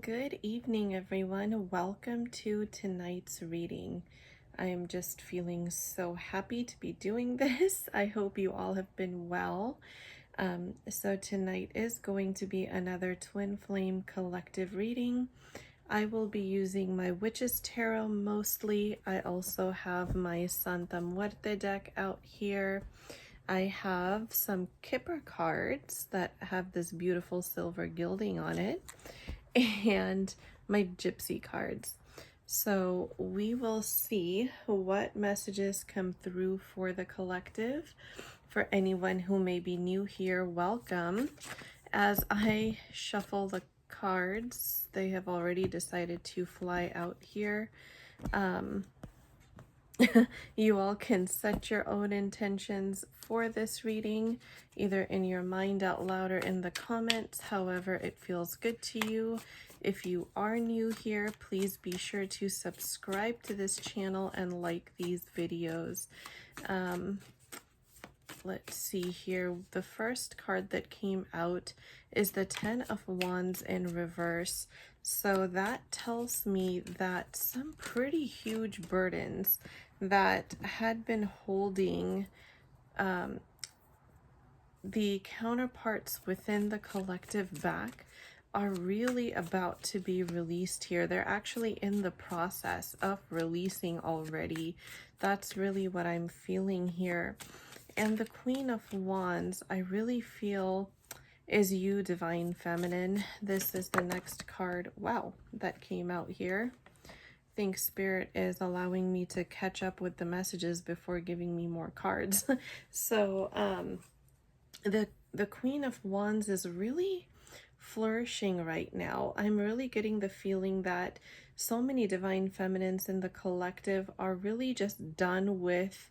Good evening, everyone. Welcome to tonight's reading. I am just feeling so happy to be doing this. I hope you all have been well. So tonight is going to be another Twin Flame collective reading. I will be using my Witch's Tarot mostly. I also have my Santa Muerte deck out here. I have some Kipper cards that have this beautiful silver gilding on it, and my gypsy cards. So we will see what messages come through for the collective. For anyone who may be new here, welcome. As I shuffle the cards, they have already decided to fly out here. You all can set your own intentions for this reading, either in your mind out loud or in the comments, however it feels good to you. If you are new here, please be sure to subscribe to this channel and like these videos. Let's see here. The first card that came out is the Ten of Wands in reverse. So that tells me that some pretty huge burdens that had been holding the counterparts within the collective back are really about to be released here. They're actually in the process of releasing already. That's really what I'm feeling here. And the Queen of Wands, I really feel, is you, Divine Feminine. This is the next card. Wow, that came out here. I think Spirit is allowing me to catch up with the messages before giving me more cards. So the Queen of Wands is really flourishing right now. I'm really getting the feeling that so many Divine Feminines in the collective are really just done with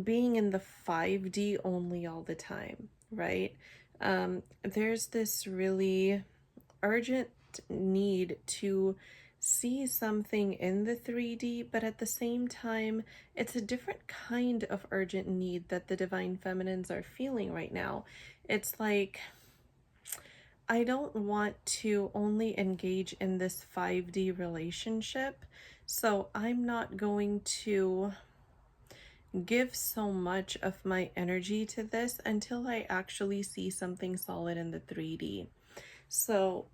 being in the 5D only all the time, right? There's this really urgent need to see something in the 3D, but at the same time, it's a different kind of urgent need that the Divine Feminines are feeling right now. It's like, I don't want to only engage in this 5D relationship, so I'm not going to give so much of my energy to this until I actually see something solid in the 3D. So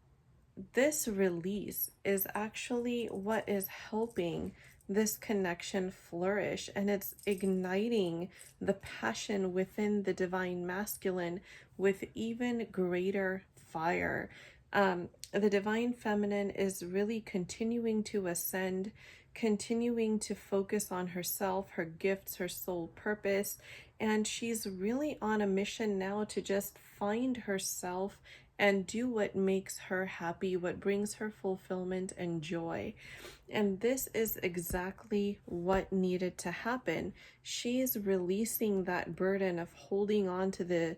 this release is actually what is helping this connection flourish, and it's igniting the passion within the Divine Masculine with even greater fire. The Divine Feminine is really continuing to ascend, continuing to focus on herself, her gifts, her soul purpose, and she's really on a mission now to just find herself and do what makes her happy, what brings her fulfillment and joy. And this is exactly what needed to happen. She is releasing that burden of holding on to the,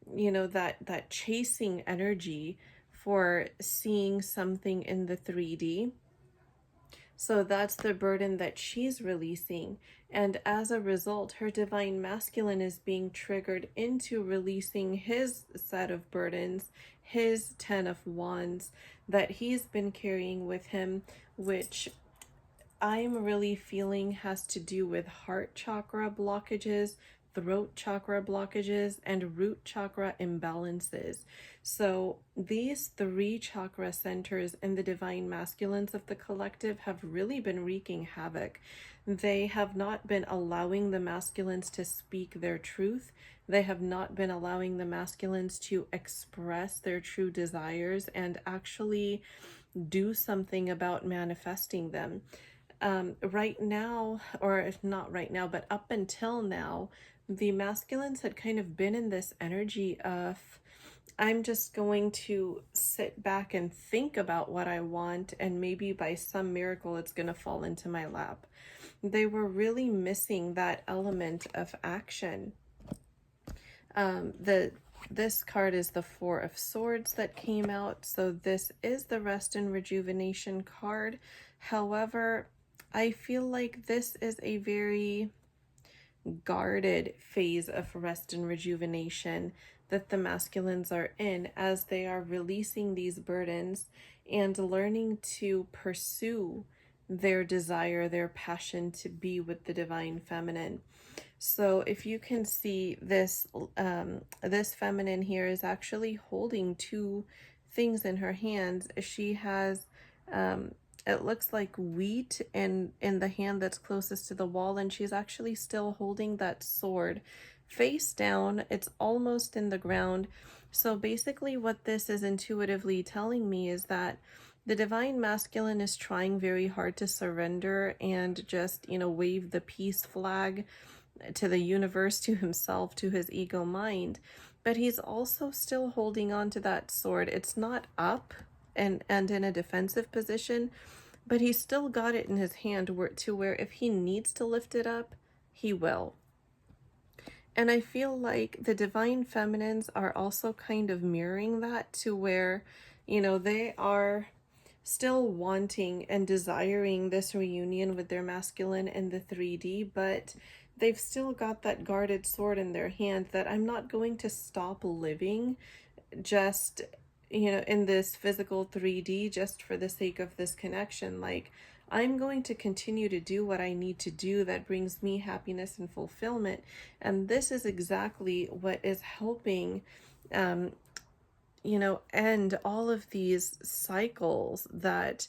that chasing energy for seeing something in the 3D. So that's the burden that she's releasing. And as a result, her Divine Masculine is being triggered into releasing his set of burdens, his 10 of Wands that he's been carrying with him, which I'm really feeling has to do with heart chakra blockages, throat chakra blockages, and root chakra imbalances. So these three chakra centers in the Divine Masculines of the collective have really been wreaking havoc. They have not been allowing the masculines to speak their truth. They have not been allowing the masculines to express their true desires and actually do something about manifesting them. Right now, or not right now, but up until now, the masculines had kind of been in this energy of, I'm just going to sit back and think about what I want, and maybe by some miracle it's going to fall into my lap. They were really missing that element of action. This card is the Four of Swords that came out, so this is the Rest and Rejuvenation card. However, I feel like this is a very guarded phase of rest and rejuvenation. that the masculines are in as they are releasing these burdens and learning to pursue their desire, their passion to be with the divine feminine. So if you can see this, this feminine here is actually holding two things in her hands. She has, it looks like wheat in the hand that's closest to the wall, and she's actually still holding that sword face down. It's almost in the ground. So basically what this is intuitively telling me is that the divine masculine is trying very hard to surrender and just, wave the peace flag to the universe, to himself, to his ego mind, but he's also still holding on to that sword. It's not up and in a defensive position, but he's still got it in his hand where if he needs to lift it up, he will. And I feel like the divine feminines are also kind of mirroring that, to where, they are still wanting and desiring this reunion with their masculine in the 3D, but they've still got that guarded sword in their hand that I'm not going to stop living just, in this physical 3D just for the sake of this connection. Like, I'm going to continue to do what I need to do that brings me happiness and fulfillment. And this is exactly what is helping, end all of these cycles that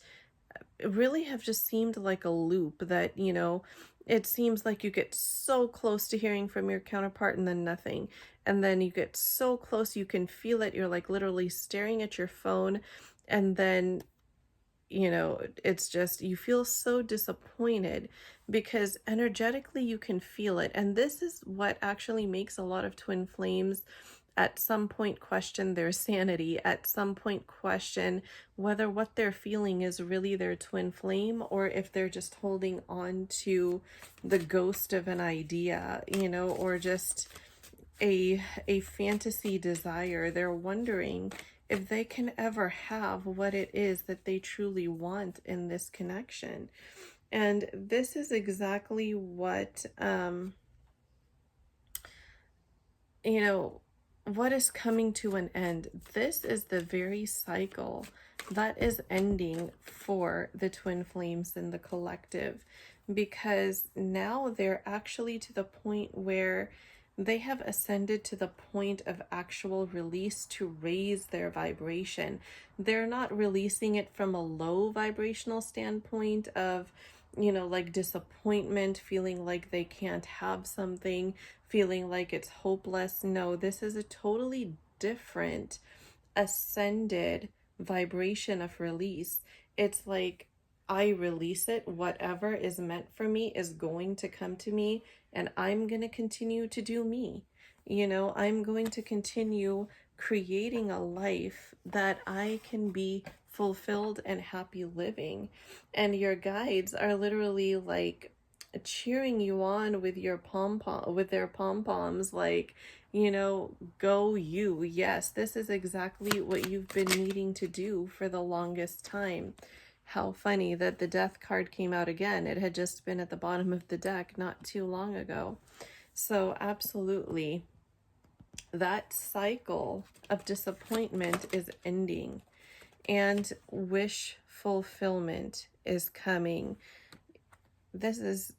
really have just seemed like a loop that, it seems like you get so close to hearing from your counterpart and then nothing. And then you get so close, you can feel it. You're like literally staring at your phone. And then, it's just, you feel so disappointed because energetically you can feel it. And this is what actually makes a lot of twin flames at some point question their sanity, at some point question whether what they're feeling is really their twin flame or if they're just holding on to the ghost of an idea, or just a fantasy desire. They're wondering if they can ever have what it is that they truly want in this connection. And this is exactly what, what is coming to an end. This is the very cycle that is ending for the twin flames in the collective, because now they're actually to the point where they have ascended to the point of actual release to raise their vibration. They're not releasing it from a low vibrational standpoint of, like disappointment, feeling like they can't have something, feeling like it's hopeless. No, this is a totally different ascended vibration of release. It's like, I release it. Whatever is meant for me is going to come to me, and I'm going to continue to do me. I'm going to continue creating a life that I can be fulfilled and happy living. And your guides are literally like cheering you on with your with their pom-poms, like, go you. Yes, this is exactly what you've been needing to do for the longest time. How funny that the death card came out again. It had just been at the bottom of the deck not too long ago. So absolutely, that cycle of disappointment is ending and wish fulfillment is coming. This is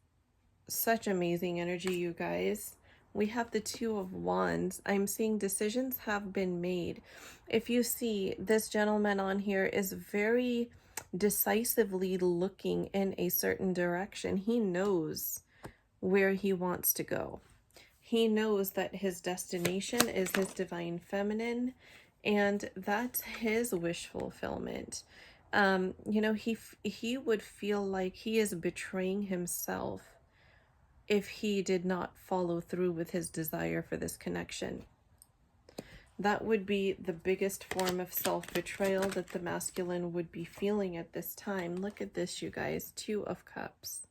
such amazing energy, you guys. We have the Two of Wands. I'm seeing decisions have been made. If you see, this gentleman on here is very decisively looking in a certain direction. He knows where he wants to go. He knows that his destination is his divine feminine, and that's his wish fulfillment. He would feel like he is betraying himself if he did not follow through with his desire for this connection. That would be the biggest form of self-betrayal that the masculine would be feeling at this time. Look at this, you guys. Two of Cups.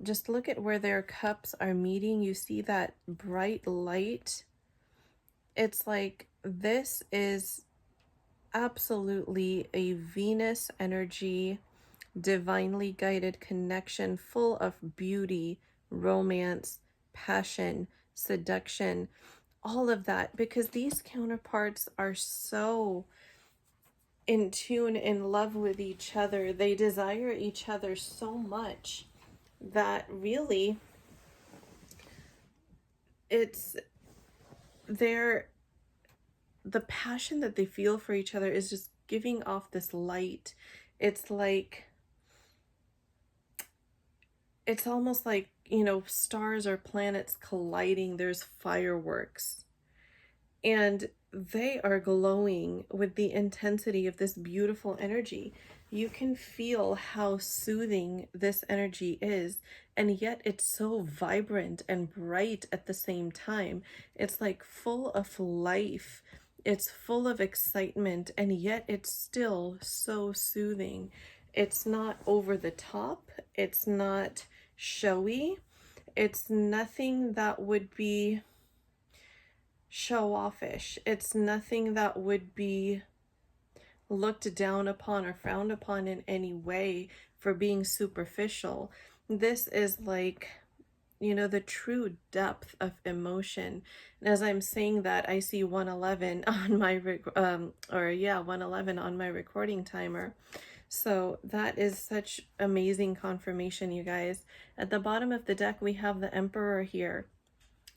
Just look at where their cups are meeting. You see that bright light? It's like this is absolutely a Venus energy, divinely guided connection full of beauty, romance, passion, seduction, all of that, because these counterparts are so in tune, in love with each other. They desire each other so much that really it's their the passion that they feel for each other is just giving off this light. It's like, it's almost like, you know, stars or planets colliding. There's fireworks, and they are glowing with the intensity of this beautiful energy. You can feel how soothing this energy is, and yet it's so vibrant and bright at the same time. It's like full of life, it's full of excitement, and yet it's still so soothing. It's not over the top, it's not showy, it's nothing that would be show offish. It's nothing that would be looked down upon or frowned upon in any way for being superficial. This is like, you know, the true depth of emotion. And as I'm saying that, I see 111 on my 111 on my recording timer. So that is such amazing confirmation, you guys. At the bottom of the deck, we have the Emperor here.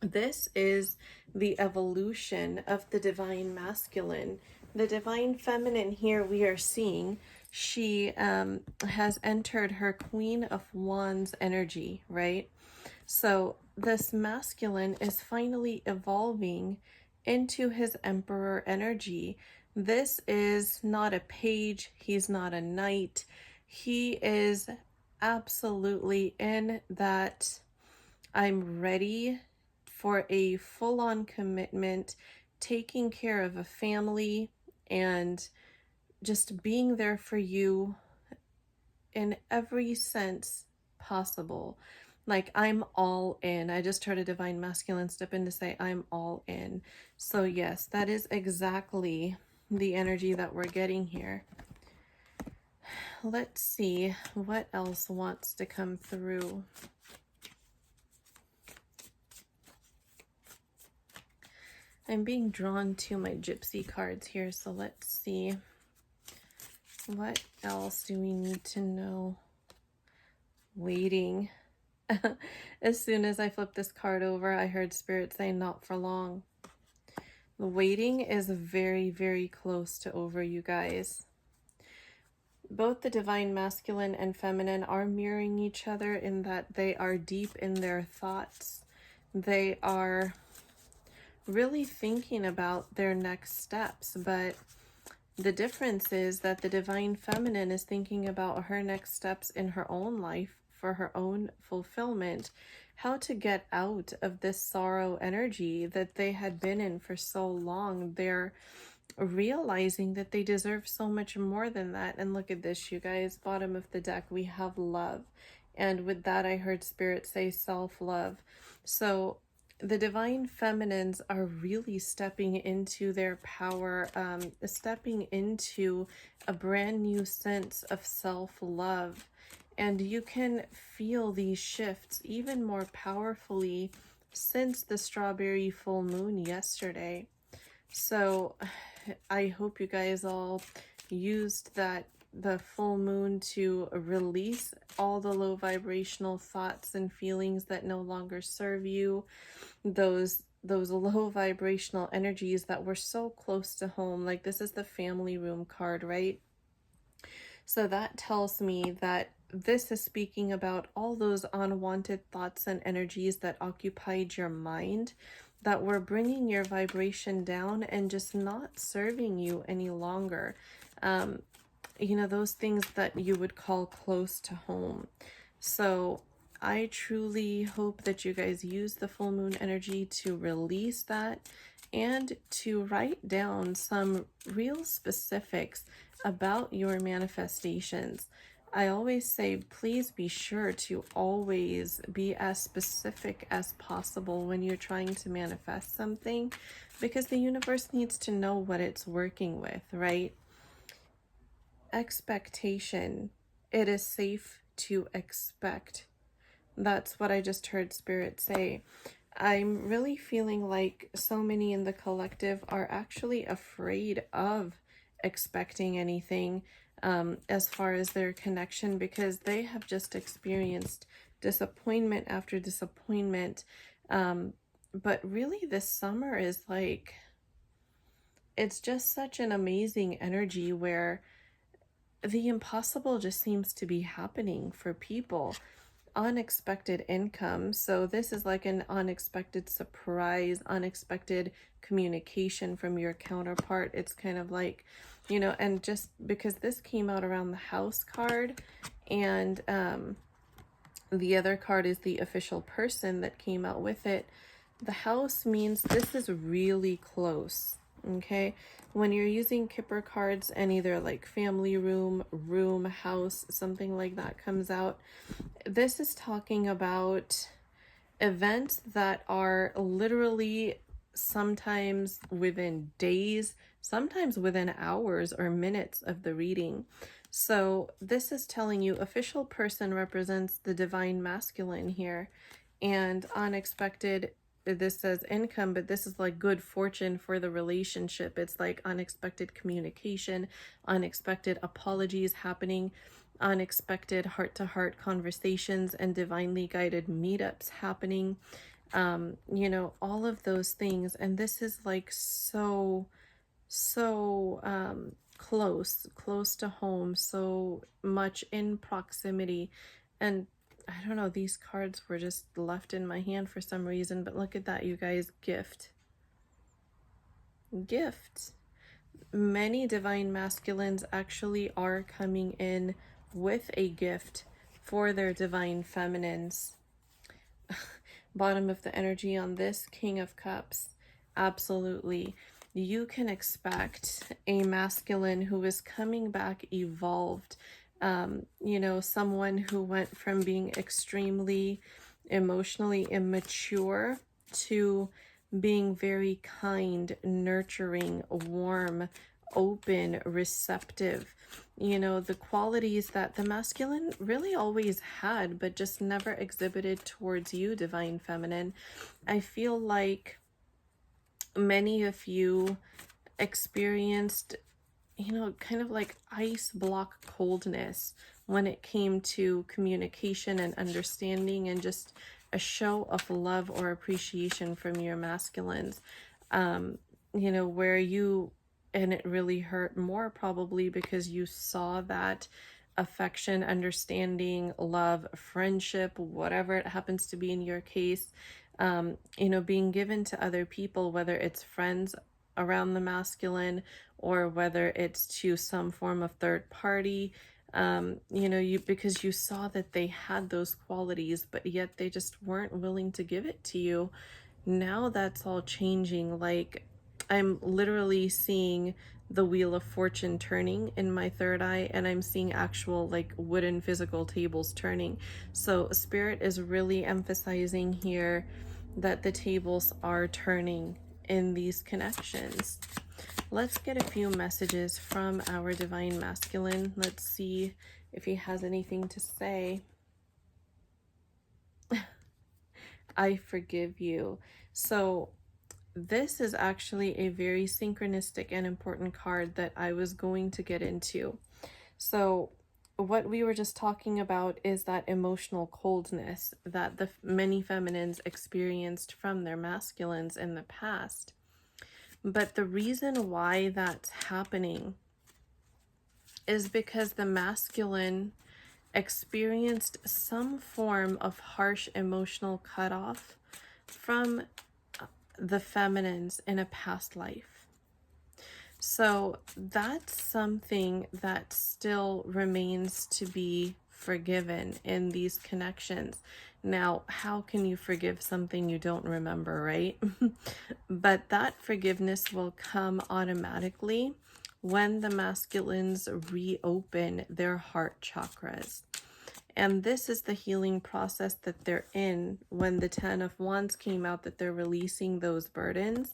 This is the evolution of the divine masculine. The divine feminine here we are seeing, she has entered her Queen of Wands energy, right? So this masculine is finally evolving into his Emperor energy. This is not a page, he's not a knight. He is absolutely in that I'm ready for a full-on commitment, taking care of a family, and just being there for you in every sense possible. Like, I'm all in. I just heard a divine masculine step in to say, I'm all in. So yes, that is exactly the energy that we're getting here. Let's see what else wants to come through. I'm being drawn to my gypsy cards here, so let's see. What else do we need to know? Waiting. As soon as I flipped this card over, I heard Spirit say, not for long. The waiting is very, very close to over, you guys. Both the divine masculine and feminine are mirroring each other in that they are deep in their thoughts. They are really thinking about their next steps, but the difference is that the divine feminine is thinking about her next steps in her own life for her own fulfillment, how to get out of this sorrow energy that they had been in for so long. They're realizing that they deserve so much more than that. And look at this, you guys, bottom of the deck, we have love. And with that, I heard Spirit say self-love. So the divine feminines are really stepping into their power, stepping into a brand new sense of self-love. And you can feel these shifts even more powerfully since the strawberry full moon yesterday. So I hope you guys all used the full moon to release all the low vibrational thoughts and feelings that no longer serve you, those low vibrational energies that were so close to home. Like, this is the family room card, right? So that tells me that this is speaking about all those unwanted thoughts and energies that occupied your mind, that were bringing your vibration down and just not serving you any longer. You know, those things that you would call close to home. So I truly hope that you guys use the full moon energy to release that and to write down some real specifics about your manifestations. I always say, please be sure to always be as specific as possible when you're trying to manifest something, because the universe needs to know what it's working with, right? Expectation. It is safe to expect That's what I just heard Spirit say. I'm really feeling like so many in the collective are actually afraid of expecting anything as far as their connection, because they have just experienced disappointment after disappointment. But really, this summer is like, it's just such an amazing energy where the impossible just seems to be happening for people. Unexpected income. So this is like an unexpected surprise, unexpected communication from your counterpart. It's kind of like, and just because this came out around the house card, and the other card is the official person that came out with it. The house means this is really close. Okay, when you're using Kipper cards and either like family room, house, something like that comes out, this is talking about events that are literally sometimes within days, sometimes within hours or minutes of the reading. So this is telling you official person represents the divine masculine here, and unexpected, this says income, but this is like good fortune for the relationship. It's like unexpected communication, unexpected apologies happening, unexpected heart-to-heart conversations, and divinely guided meetups happening. All of those things. And this is like so close to home, so much in proximity. And I don't know, these cards were just left in my hand for some reason, but look at that, you guys. Gift. Many divine masculines actually are coming in with a gift for their divine feminines. Bottom of the energy on this, King of Cups. Absolutely. You can expect a masculine who is coming back evolved. Someone who went from being extremely emotionally immature to being very kind, nurturing, warm, open, receptive. The qualities that the masculine really always had, but just never exhibited towards you, divine feminine. I feel like many of you experienced, kind of like ice block coldness when it came to communication and understanding, and just a show of love or appreciation from your masculines. Where you, and it really hurt more probably because you saw that affection, understanding, love, friendship, whatever it happens to be in your case, being given to other people, whether it's friends around the masculine or whether it's to some form of third party, because you saw that they had those qualities, but yet they just weren't willing to give it to you. Now that's all changing. Like, I'm literally seeing the wheel of fortune turning in my third eye, and I'm seeing actual like wooden physical tables turning. So Spirit is really emphasizing here that the tables are turning in these connections. Let's get a few messages from our divine masculine. Let's see if he has anything to say. I forgive you. So this is actually a very synchronistic and important card that I was going to get into. So what we were just talking about is that emotional coldness that the many feminines experienced from their masculines in the past. But the reason why that's happening is because the masculine experienced some form of harsh emotional cutoff from the feminines in a past life. So that's something that still remains to be forgiven in these connections. Now, how can you forgive something you don't remember, right? But that forgiveness will come automatically when the masculines reopen their heart chakras. And this is the healing process that they're in. When the 10 of Wands came out, that they're releasing those burdens,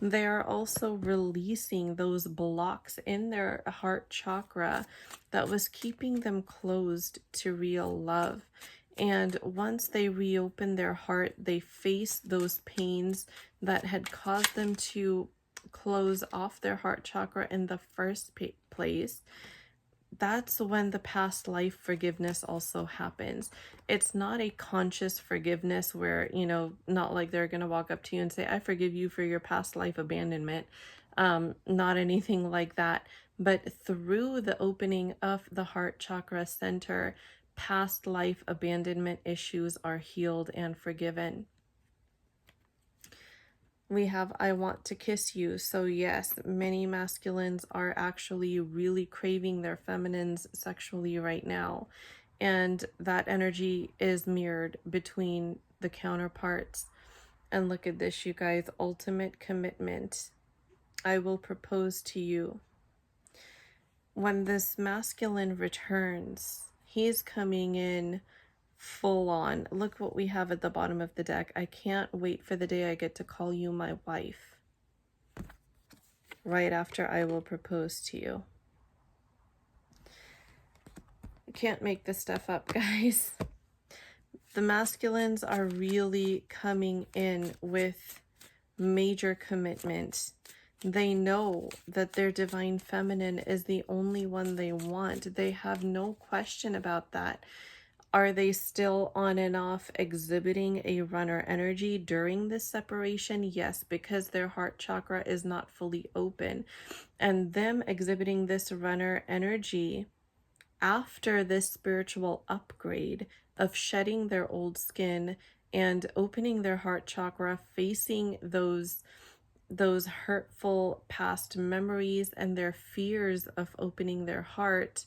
they are also releasing those blocks in their heart chakra that was keeping them closed to real love. And once they reopen their heart, they face those pains that had caused them to close off their heart chakra in the first place. That's when the past life forgiveness also happens. It's not a conscious forgiveness where, not like they're going to walk up to you and say, I forgive you for your past life abandonment. Not anything like that. But through the opening of the heart chakra center, past life abandonment issues are healed and forgiven. We have I want to kiss you. So yes, many masculines are actually really craving their feminines sexually right now. And that energy is mirrored between the counterparts. And look at this, you guys, ultimate commitment. I will propose to you. When this masculine returns, he's coming in full on. Look what we have at the bottom of the deck. I can't wait for the day I get to call you my wife. Right after I will propose to you. I can't make this stuff up, guys. The masculines are really coming in with major commitment. They know that their divine feminine is the only one they want. They have no question about that. Are they still on and off exhibiting a runner energy during this separation? Yes, because their heart chakra is not fully open. And them exhibiting this runner energy after this spiritual upgrade of shedding their old skin and opening their heart chakra, facing those hurtful past memories and their fears of opening their heart,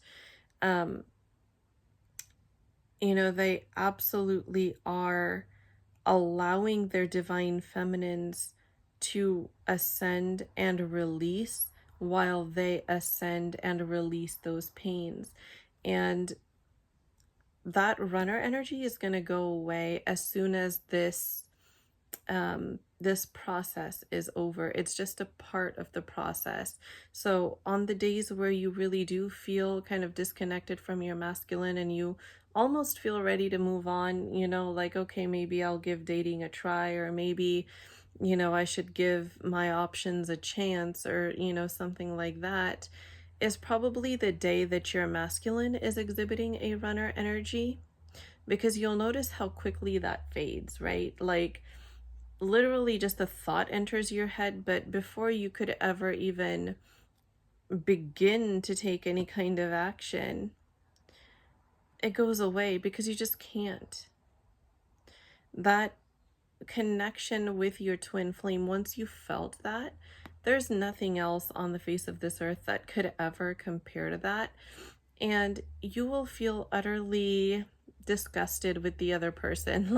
they absolutely are allowing their divine feminines to ascend and release while they ascend and release those pains. And that runner energy is going to go away as soon as this process is over. It's just a part of the process. So on the days where you really do feel kind of disconnected from your masculine and you almost feel ready to move on, like, okay, maybe I'll give dating a try, or maybe, I should give my options a chance, or, something like that, is probably the day that your masculine is exhibiting a runner energy, because you'll notice how quickly that fades, right? Like, literally just a thought enters your head, but before you could ever even begin to take any kind of action, it goes away because you just can't. That connection with your twin flame, once you felt that, there's nothing else on the face of this earth that could ever compare to that. And you will feel utterly disgusted with the other person,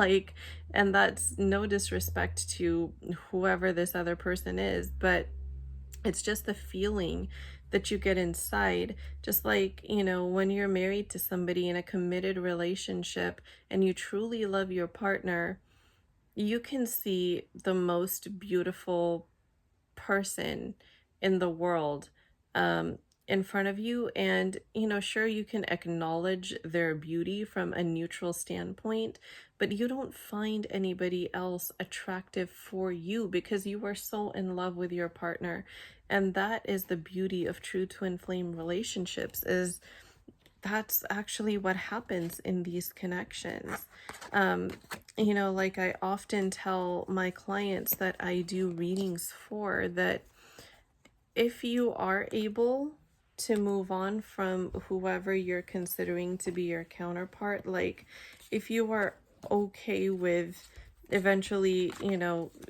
and that's no disrespect to whoever this other person is, but it's just the feeling that you get inside. Just like, when you're married to somebody in a committed relationship and you truly love your partner, you can see the most beautiful person in the world in front of you, and sure, you can acknowledge their beauty from a neutral standpoint, but you don't find anybody else attractive for you because you are so in love with your partner. And that is the beauty of true twin flame relationships, is that's actually what happens in these connections. Like I often tell my clients that I do readings for, that if you are able to move on from whoever you're considering to be your counterpart, like if you are okay with eventually,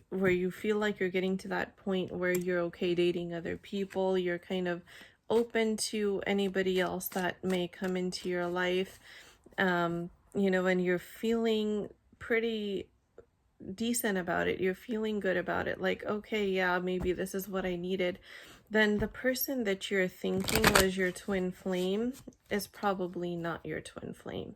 where you feel like you're getting to that point where you're okay dating other people, you're kind of open to anybody else that may come into your life, and you're feeling pretty decent about it, you're feeling good about it, like, okay, yeah, maybe this is what I needed, then the person that you're thinking was your twin flame is probably not your twin flame,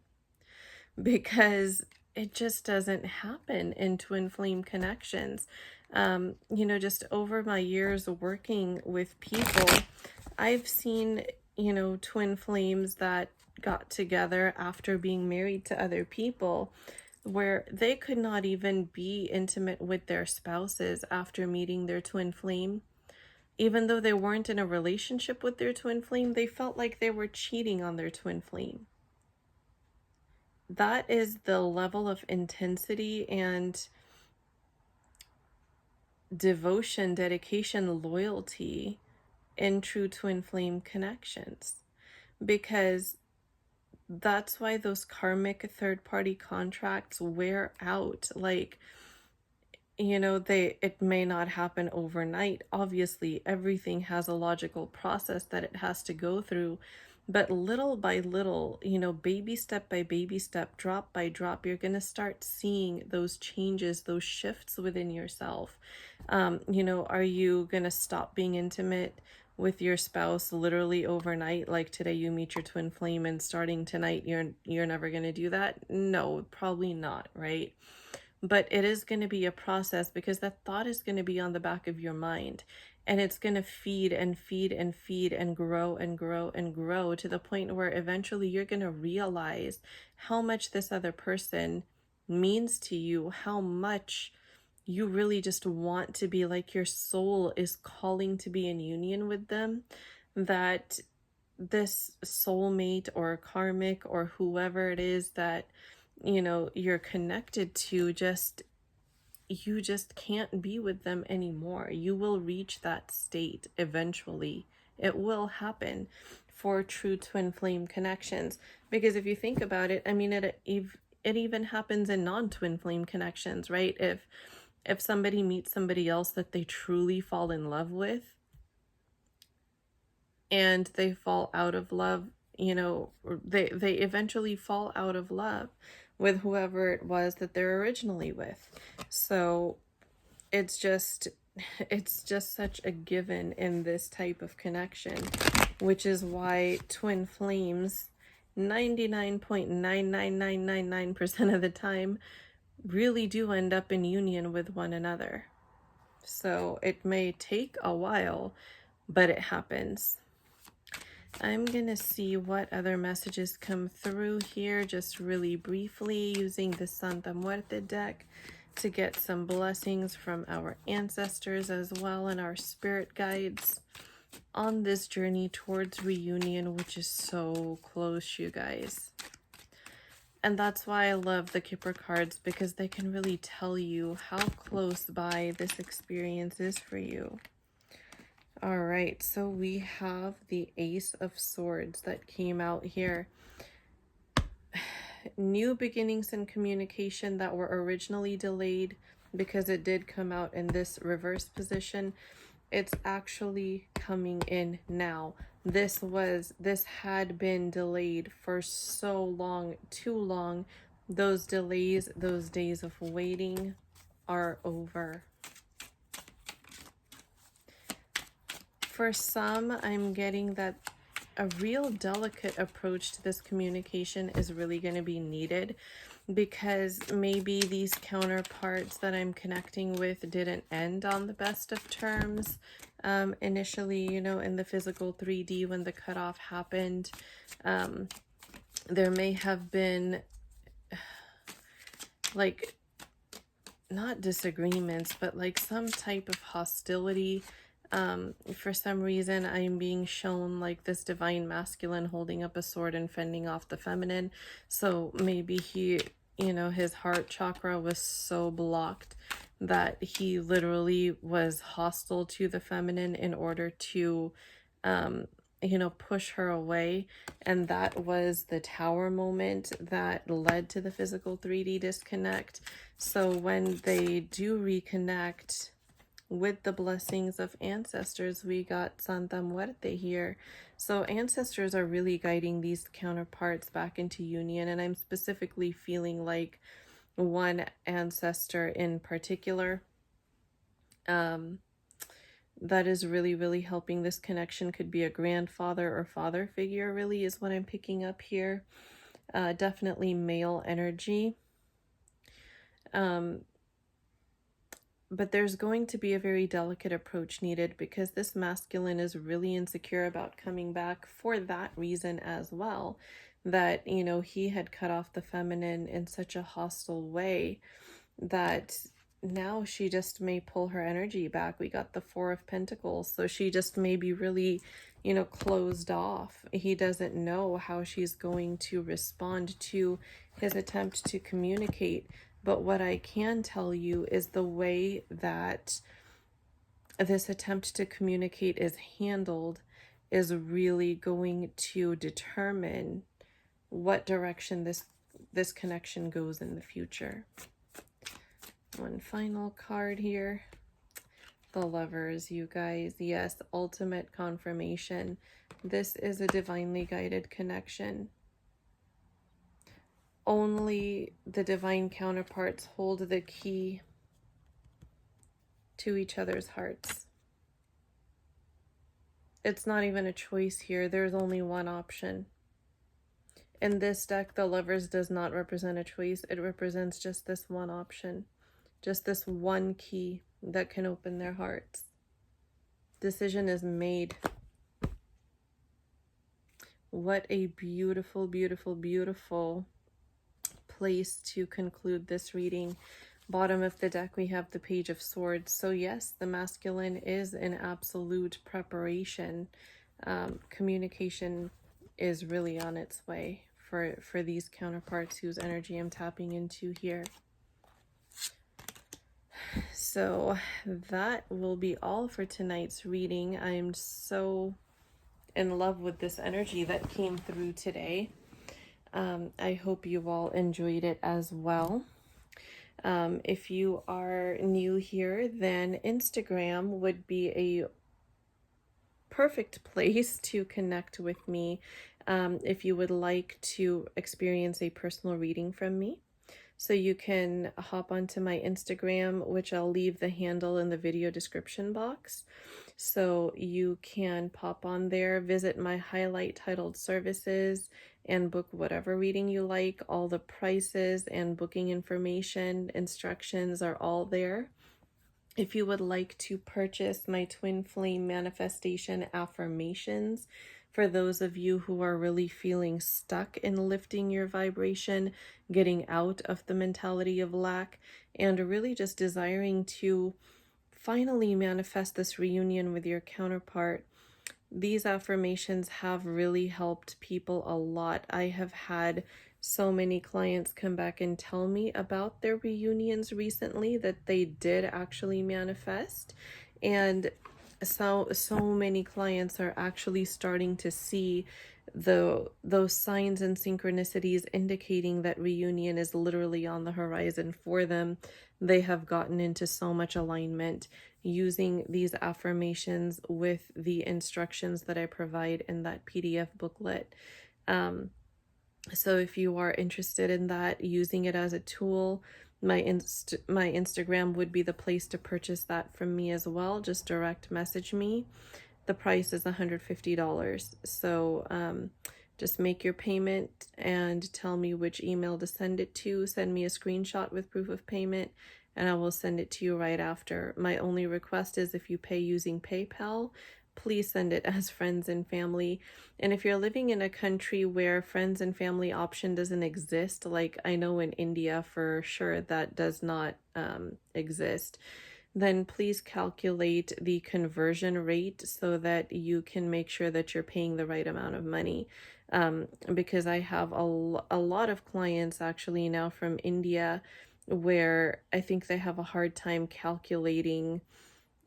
because it just doesn't happen in twin flame connections. Just over my years working with people, I've seen, twin flames that got together after being married to other people, where they could not even be intimate with their spouses after meeting their twin flame. Even though they weren't in a relationship with their twin flame, they felt like they were cheating on their twin flame. That is the level of intensity and devotion, dedication, loyalty in true twin flame connections. Because that's why those karmic third party contracts wear out. Like, it may not happen overnight. Obviously, everything has a logical process that it has to go through. But little by little, baby step by baby step, drop by drop, you're going to start seeing those changes, those shifts within yourself. Are you going to stop being intimate with your spouse literally overnight? Like today you meet your twin flame and starting tonight you're never going to do that? No, probably not, right? But it is going to be a process, because that thought is going to be on the back of your mind, and it's going to feed and feed and feed and grow and grow and grow to the point where eventually you're going to realize how much this other person means to you, how much you really just want to be, like, your soul is calling to be in union with them, that this soulmate or karmic or whoever it is that you're connected to, you just can't be with them anymore. You will reach that state eventually. It will happen for true twin flame connections, because if you think about it, I mean, it even happens in non-twin flame connections, right? If somebody meets somebody else that they truly fall in love with, and they fall out of love, they eventually fall out of love with whoever it was that they're originally with. So it's just such a given in this type of connection, which is why twin flames 99.99999% of the time really do end up in union with one another. So it may take a while, but it happens. I'm going to see what other messages come through here just really briefly, using the Santa Muerte deck to get some blessings from our ancestors as well, and our spirit guides on this journey towards reunion, which is so close, you guys. And that's why I love the Kipper cards, because they can really tell you how close by this experience is for you. All right, so we have the Ace of Swords that came out here. New beginnings in communication that were originally delayed, because it did come out in this reverse position. It's actually coming in now. This had been delayed for so long, too long. Those delays, those days of waiting are over. For some, I'm getting that a real delicate approach to this communication is really going to be needed, because maybe these counterparts that I'm connecting with didn't end on the best of terms initially, in the physical 3D when the cutoff happened. There may have been, like, not disagreements, but like some type of hostility. For some reason, I'm being shown like this divine masculine holding up a sword and fending off the feminine. So maybe he, his heart chakra was so blocked that he literally was hostile to the feminine in order to, push her away. And that was the tower moment that led to the physical 3D disconnect. So when they do reconnect with the blessings of ancestors, we got Santa Muerte here. So ancestors are really guiding these counterparts back into union. And I'm specifically feeling like one ancestor in particular that is really, really helping this connection. Could be a grandfather or father figure, really, is what I'm picking up here. Definitely male energy. but there's going to be a very delicate approach needed because this masculine is really insecure about coming back for that reason as well. That, you know, he had cut off the feminine in such a hostile way that now she just may pull her energy back. We got the Four of Pentacles, so she just may be really, you know, closed off. He doesn't know how she's going to respond to his attempt to communicate. But what I can tell you is the way that this attempt to communicate is handled is really going to determine what direction this connection goes in the future. One final card here. The Lovers, you guys. Yes, ultimate confirmation. This is a divinely guided connection. Only the divine counterparts hold the key to each other's hearts. It's not even a choice here. There's only one option. In this deck, the Lovers does not represent a choice. It represents just this one option. Just this one key that can open their hearts. Decision is made. What a beautiful, beautiful, beautiful place to conclude this reading. Bottom of the deck, we have the Page of Swords. So yes, the masculine is in absolute preparation. Communication is really on its way for these counterparts whose energy I'm tapping into here. So that will be all for tonight's reading. I'm so in love with this energy that came through today. I hope you all enjoyed it as well. If you are new here, then Instagram would be a perfect place to connect with me if you would like to experience a personal reading from me. So you can hop onto my Instagram, which I'll leave the handle in the video description box. So you can pop on there, visit my highlight titled services, and book whatever reading you like. All the prices and booking information, instructions are all there. If you would like to purchase my Twin Flame Manifestation Affirmations, for those of you who are really feeling stuck in lifting your vibration, getting out of the mentality of lack, and really just desiring to finally manifest this reunion with your counterpart, these affirmations have really helped people a lot. I have had so many clients come back and tell me about their reunions recently that they did actually manifest. And so many clients are actually starting to see those signs and synchronicities indicating that reunion is literally on the horizon for them. They have gotten into so much alignment using these affirmations with the instructions that I provide in that PDF booklet. So if you are interested in that, using it as a tool, my Instagram would be the place to purchase that from me as well. Just direct message me. The price is $150. So just make your payment and tell me which email to send it to. Send me a screenshot with proof of payment, and I will send it to you right after. My only request is if you pay using PayPal, please send it as friends and family. And if you're living in a country where friends and family option doesn't exist, like I know in India for sure that does not exist, then please calculate the conversion rate so that you can make sure that you're paying the right amount of money. Because I have a lot of clients actually now from India where I think they have a hard time calculating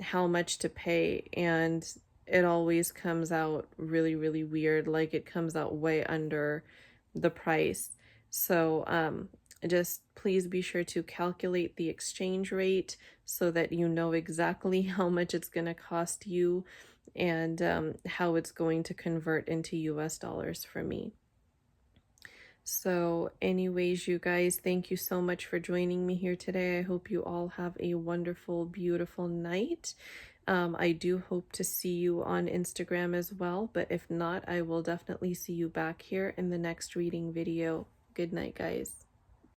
how much to pay, and it always comes out really, really weird. Like it comes out way under the price. So just please be sure to calculate the exchange rate so that you know exactly how much it's going to cost you and how it's going to convert into US dollars for me. So anyways, you guys, thank you so much for joining me here today. I hope you all have a wonderful, beautiful night. I do hope to see you on Instagram as well, but if not, I will definitely see you back here in the next reading video. Good night, guys.